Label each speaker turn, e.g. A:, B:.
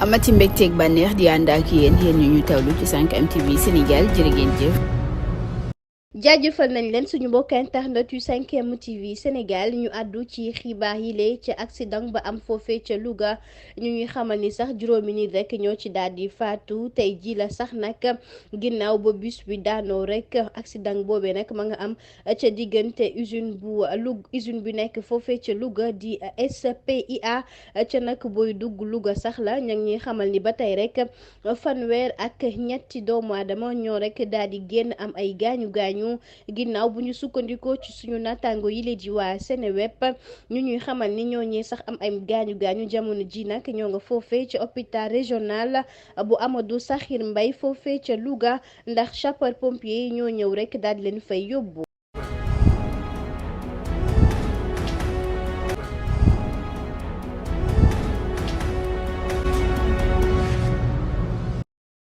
A: amati mbégteeg bànneex di ànd ak yéen ñu tawlu ci 5M TV Sénégal jërë ngeen jëf.
B: jaajëfal nañ leen suñu mbokk internet yu 5M TV Sénégal ñu àddu ci xibaar yi lee ca accident ba am foofee ca Louga ñu ñuy xamal ni sax juróomi nit rek ñoo ci daal di faatu tey ji la sax nag ginnaaw ba bus bi daanoo rek accident boobee nag ma nga am ca diggante usine bi nekk foofee ca Louga di SPIA ca nag booy dugg Louga sax la ña ngi ñuy xamal ni ba tey rek fanweer ak ñetti doomu aadama ñoo rek daal di génn am ay gaañu gaañu. ginnaaw bu ñu sukkandikoo ci suñu nattaango yi leen di waa Seneweb ñu ñuy xamal ni ñooñee sax am ay gaañu jamono ji nag ñoo nga foofee ca hôpital régional bu Amadou Sakhir Mbaye foofee ca Louga ndax sapeur pompier yi ñoo ñëw rek daal di leen fay yóbbu.